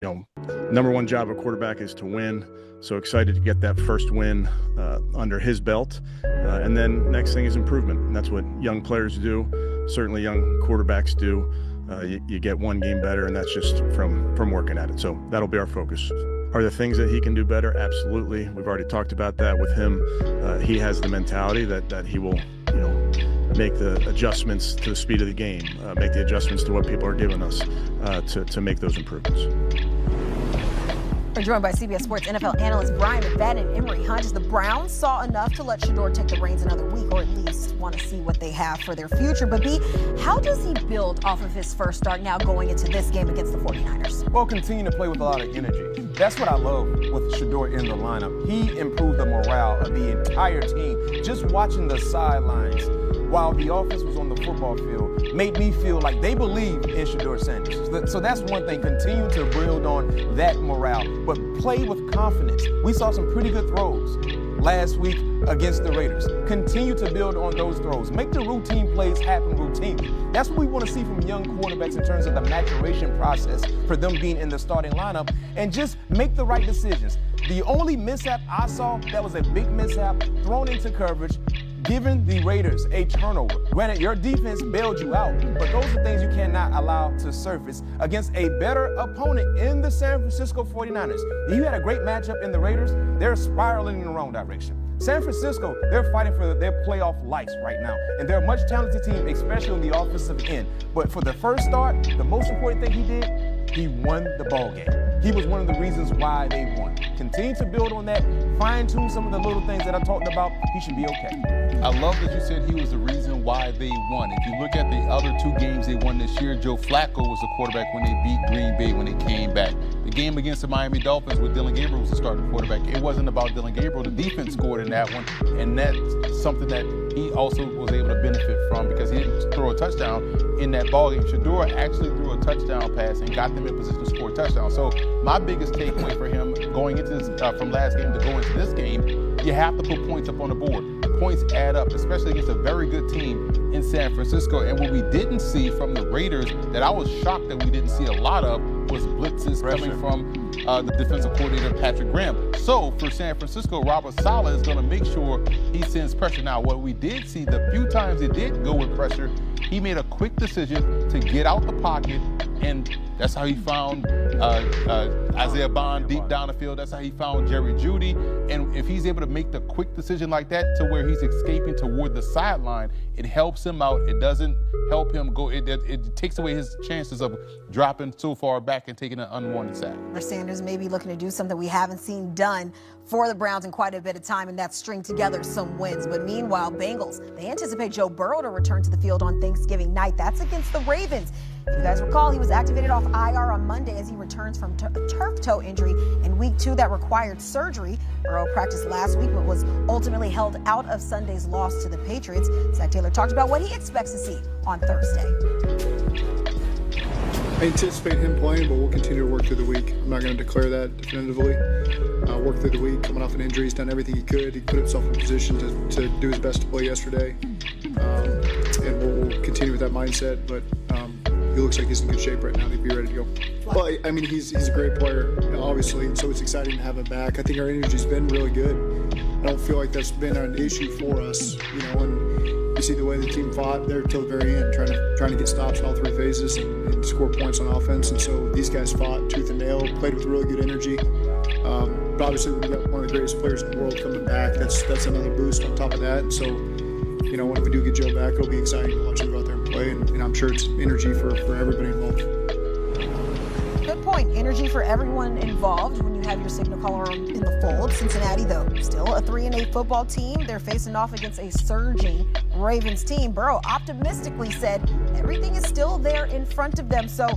Number one job of a quarterback is to win. So excited to get that first win under his belt. And then next thing is improvement. And that's what young players do. Certainly young quarterbacks do. You get one game better, and that's just from working at it. So that'll be our focus. Are there things that he can do better? Absolutely. We've already talked about that with him. He has the mentality that he will, make the adjustments to the speed of the game, make the adjustments to what people are giving us to make those improvements. We're joined by CBS Sports NFL analyst Brian McFadden and Emory Hunt. As the Browns saw enough to let Shedeur take the reins another week, or at least want to see what they have for their future. But B, how does he build off of his first start now going into this game against the 49ers? Well, continue to play with a lot of energy. That's what I love with Shedeur in the lineup. He improved the morale of the entire team. Just watching the sidelines while the offense was on the football field made me feel like they believe in Shedeur Sanders. So that's one thing, continue to build on that morale, but play with confidence. We saw some pretty good throws last week against the Raiders. Continue to build on those throws. Make the routine plays happen routinely. That's what we want to see from young quarterbacks in terms of the maturation process for them being in the starting lineup, and just make the right decisions. The only mishap I saw that was a big mishap, thrown into coverage, giving the Raiders a turnover. Granted, your defense bailed you out, but those are things you cannot allow to surface against a better opponent in the San Francisco 49ers. You had a great matchup in the Raiders. They're spiraling in the wrong direction. San Francisco, they're fighting for their playoff lives right now, and they're a much talented team, especially on the offensive end. But for the first start, the most important thing he did, he won the ball game. He was one of the reasons why they won. Continue to build on that, fine-tune some of the little things that I talked about. He should be okay. I love that you said he was the reason why they won. If you look at the other two games they won this year, Joe Flacco was the quarterback when they beat Green Bay when they came back. The game against the Miami Dolphins with Dylan Gabriel was the starting quarterback. It wasn't about Dylan Gabriel. The defense scored in that one, and that's something that he also was able to benefit from because he didn't throw a touchdown in that ballgame. Shedeur actually threw a touchdown pass and got them in position to score a touchdown. So my biggest takeaway for him going into this, from last game to go into this game, you have to put points up on the board. Points add up, especially against a very good team in San Francisco. And what we didn't see from the Raiders that I was shocked that we didn't see a lot of was blitzes coming from the defensive coordinator, Patrick Graham. So for San Francisco, Robert Saleh is going to make sure he sends pressure. Now, what we did see, the few times it did go with pressure, he made a quick decision to get out the pocket, and that's how he found Isaiah Bond deep down the field. That's how he found Jerry Jeudy. And if he's able to make the quick decision like that to where he's escaping toward the sideline, it helps him out. It doesn't help him go. It takes away his chances of dropping so far back and taking an unwanted sack. Sanders may be looking to do something we haven't seen done for the Browns in quite a bit of time, and that's string together some wins. But meanwhile, Bengals, they anticipate Joe Burrow to return to the field on Thanksgiving night. That's against the Ravens. If you guys recall, he was activated off IR on Monday as he returns from a turf toe injury in week 2 that required surgery. Burrow practiced last week but was ultimately held out of Sunday's loss to the Patriots. Zach Taylor talked about what he expects to see on Thursday. I anticipate him playing, but we'll continue to work through the week. I'm not going to declare that definitively. Work through the week, coming off an injury, he's done everything he could. He put himself in position to do his best to play yesterday. And we'll continue with that mindset, but he looks like he's in good shape right now to be ready to go. Well, I mean, he's a great player, obviously, and so it's exciting to have him back. I think our energy's been really good. I don't feel like that's been an issue for us, and you see the way the team fought there till the very end, trying to get stops in all 3 phases and score points on offense. And so these guys fought tooth and nail, played with really good energy. But obviously, when you got one of the greatest players in the world coming back, that's another boost on top of that. And so, when we do get Joe back, it'll be exciting to watch him go out there and play. And I'm sure it's energy for everybody involved. Good point. Energy for everyone involved when you have your signal caller in the fold. Cincinnati, though, still a 3-8 football team. They're facing off against a surging Ravens team. Burrow optimistically said everything is still there in front of them. So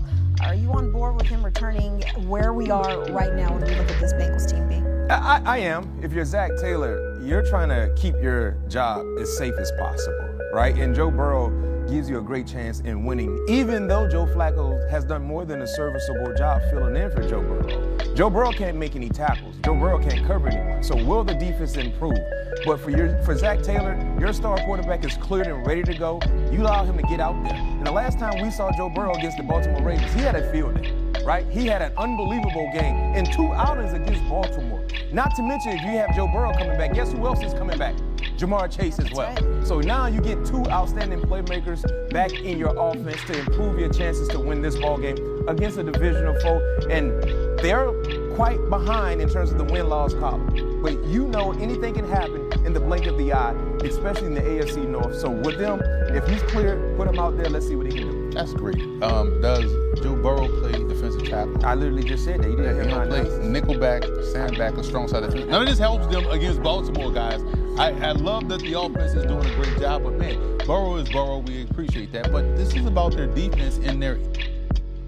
are you on board with him returning where we are right now when we look at this Bengals team, B? I am. If you're Zach Taylor, you're trying to keep your job as safe as possible, right? And Joe Burrow gives you a great chance in winning, even though Joe Flacco has done more than a serviceable job filling in for Joe Burrow. Joe Burrow can't make any tackles. Joe Burrow can't cover anyone. So will the defense improve? But for Zach Taylor, your star quarterback is cleared and ready to go. You allow him to get out there. And the last time we saw Joe Burrow against the Baltimore Ravens, he had a field day. right? He had an unbelievable game in 2 outings against Baltimore. Not to mention, if you have Joe Burrow coming back, guess who else is coming back? Jamar Chase as well. Right. So now you get 2 outstanding playmakers back in your offense to improve your chances to win this ball game against a divisional foe. And they're quite behind in terms of the win-loss column. But you know anything can happen in the blink of the eye, especially in the AFC North. So with them, if he's clear, put him out there. Let's see what he can do. That's great. Does Joe Burrow play defensive tackle? I literally just said that. He didn't hear my play nickelback, sandback, or strong side defense. None of this helps them against Baltimore, guys. I love that the offense is doing a great job, but man, Burrow is Burrow. We appreciate that. But this is about their defense and their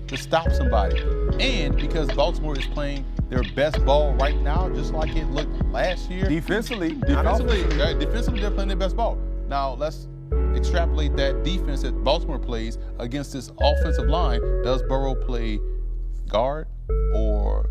to stop somebody. And because Baltimore is playing their best ball right now, just like it looked last year. Defensively, they're playing their best ball. Now let's extrapolate that defense that Baltimore plays against this offensive line. Does Burrow play guard or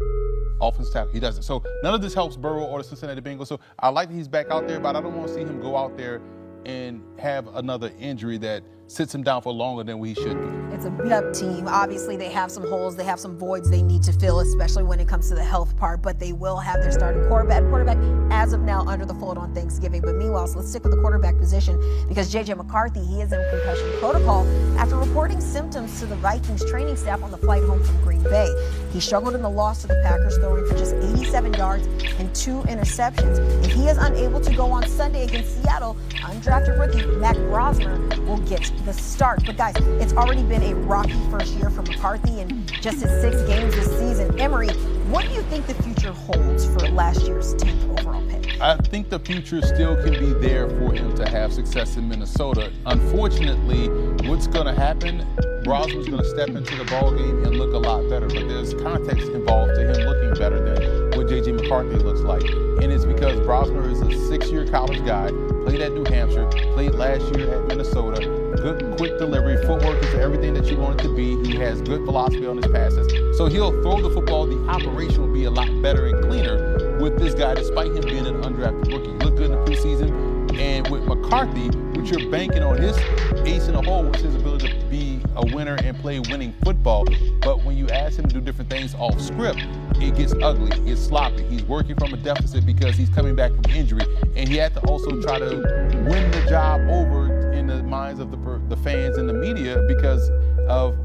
offensive tackle? He doesn't. So none of this helps Burrow or the Cincinnati Bengals. So I like that he's back out there, but I don't want to see him go out there and have another injury that sits him down for longer than he should be. It's a beat-up team. Obviously, they have some holes, they have some voids they need to fill, especially when it comes to the health part, but they will have their starting quarterback as of now under the fold on Thanksgiving. But meanwhile, so let's stick with the quarterback position because J.J. McCarthy, he is in concussion protocol after reporting symptoms to the Vikings training staff on the flight home from Green Bay. He struggled in the loss to the Packers, throwing for just 87 yards and 2 interceptions. If he is unable to go on Sunday against Seattle, undrafted rookie Matt Grosner will get the start. But guys, it's already been a rocky first year for McCarthy and just his 6 games this season. Emery, what do you think the future holds for last year's 10th overall pick? I think the future still can be there for him to have success in Minnesota. Unfortunately, what's going to happen, Brosmer's going to step into the ballgame and look a lot better, but there's context involved to him looking better than what J.J. McCarthy looks like. And it's because Brosmer is a 6-year college guy, played at New Hampshire, played last year at Minnesota, good quick delivery, footwork is everything that you want it to be. He has good velocity on his passes. So he'll throw the football. The operation will be a lot better and cleaner with this guy, despite him being an undrafted rookie. He looked good in the preseason. And with McCarthy, which you're banking on his ace in the hole, was his ability to be a winner and play winning football. But when you ask him to do different things off script, it gets ugly, it's sloppy. He's working from a deficit because he's coming back from injury. And he had to also try to win the job over in the minds of the fans and the media because of